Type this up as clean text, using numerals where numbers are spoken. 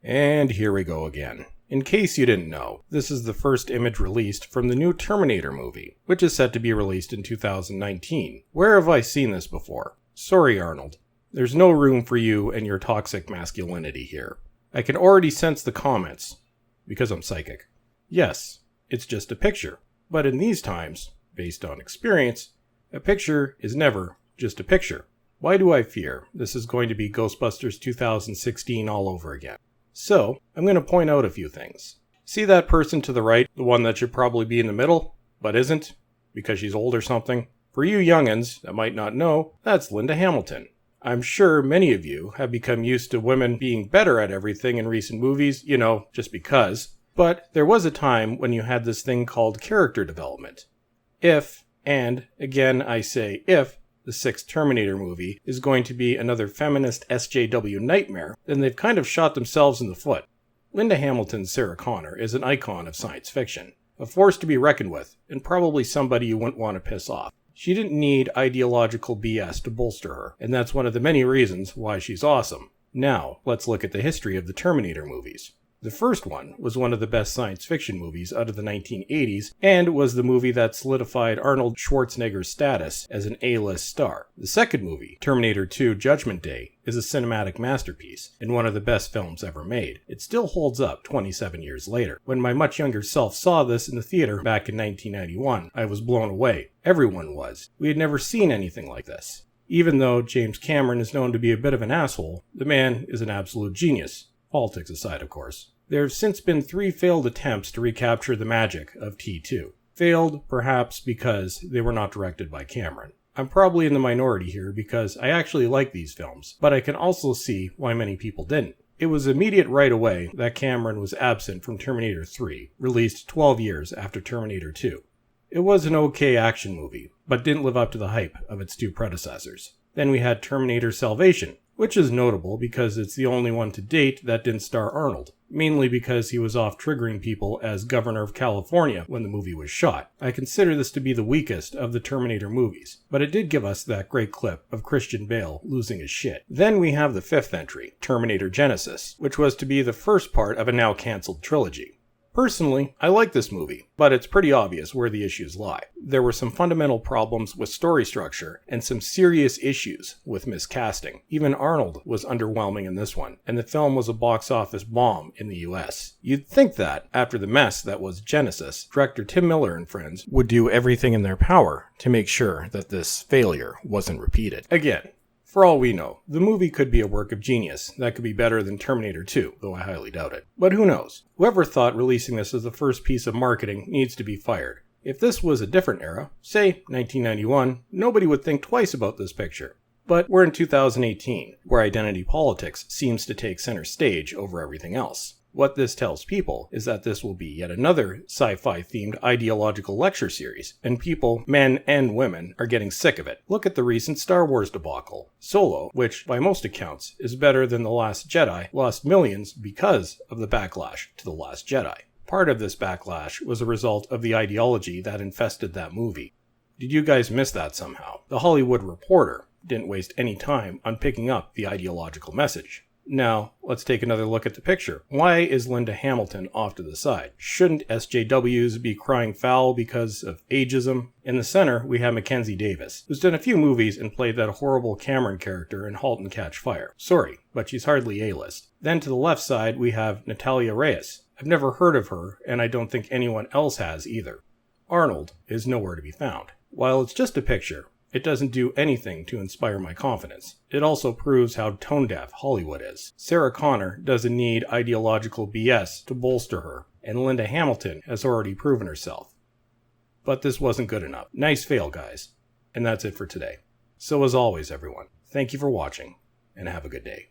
And here we go again. In case you didn't know, this is the first image released from the new Terminator movie, which is set to be released in 2019. Where have I seen this before? Sorry, Arnold. There's no room for you and your toxic masculinity here. I can already sense the comments, because I'm psychic. Yes, it's just a picture. But in these times, based on experience, a picture is never just a picture. Why do I fear this is going to be Ghostbusters 2016 all over again? So, I'm going to point out a few things. See that person to the right, the one that should probably be in the middle, but isn't, because she's old or something? For you youngins that might not know, that's Linda Hamilton. I'm sure many of you have become used to women being better at everything in recent movies, just because. But there was a time when you had this thing called character development. If, and again I say if, the sixth Terminator movie is going to be another feminist SJW nightmare, then they've kind of shot themselves in the foot. Linda Hamilton's Sarah Connor is an icon of science fiction, a force to be reckoned with, and probably somebody you wouldn't want to piss off. She didn't need ideological BS to bolster her, and that's one of the many reasons why she's awesome. Now, let's look at the history of the Terminator movies. The first one was one of the best science fiction movies out of the 1980s, and was the movie that solidified Arnold Schwarzenegger's status as an A-list star. The second movie, Terminator 2: Judgment Day, is a cinematic masterpiece, and one of the best films ever made. It still holds up 27 years later. When my much younger self saw this in the theater back in 1991, I was blown away. Everyone was. We had never seen anything like this. Even though James Cameron is known to be a bit of an asshole, the man is an absolute genius. Politics aside, of course. There have since been 3 failed attempts to recapture the magic of T2. Failed, perhaps, because they were not directed by Cameron. I'm probably in the minority here because I actually like these films, but I can also see why many people didn't. It was immediate right away that Cameron was absent from Terminator 3, released 12 years after Terminator 2. It was an okay action movie, but didn't live up to the hype of its 2 predecessors. Then we had Terminator Salvation, which is notable because it's the only one to date that didn't star Arnold, mainly because he was off triggering people as governor of California when the movie was shot. I consider this to be the weakest of the Terminator movies, but it did give us that great clip of Christian Bale losing his shit. Then we have the 5th entry, Terminator Genisys, which was to be the first part of a now cancelled trilogy. Personally, I like this movie, but it's pretty obvious where the issues lie. There were some fundamental problems with story structure, and some serious issues with miscasting. Even Arnold was underwhelming in this one, and the film was a box office bomb in the US. You'd think that, after the mess that was Genisys, director Tim Miller and friends would do everything in their power to make sure that this failure wasn't repeated. Again, for all we know, the movie could be a work of genius that could be better than Terminator 2, though I highly doubt it. But who knows? Whoever thought releasing this as the first piece of marketing needs to be fired. If this was a different era, say 1991, nobody would think twice about this picture. But we're in 2018, where identity politics seems to take center stage over everything else. What this tells people is that this will be yet another sci-fi themed ideological lecture series, and people, men and women, are getting sick of it. Look at the recent Star Wars debacle. Solo, which by most accounts is better than The Last Jedi, lost millions because of the backlash to The Last Jedi. Part of this backlash was a result of the ideology that infested that movie. Did you guys miss that somehow? The Hollywood Reporter didn't waste any time on picking up the ideological message. Now, let's take another look at the picture. Why is Linda Hamilton off to the side? Shouldn't SJWs be crying foul because of ageism? In the center, we have Mackenzie Davis, who's done a few movies and played that horrible Cameron character in *Halt and Catch Fire*. Sorry, but she's hardly A-list. Then to the left side, we have Natalia Reyes. I've never heard of her, and I don't think anyone else has either. Arnold is nowhere to be found. While it's just a picture, it doesn't do anything to inspire my confidence. It also proves how tone-deaf Hollywood is. Sarah Connor doesn't need ideological BS to bolster her, and Linda Hamilton has already proven herself. But this wasn't good enough. Nice fail, guys. And that's it for today. So as always, everyone, thank you for watching, and have a good day.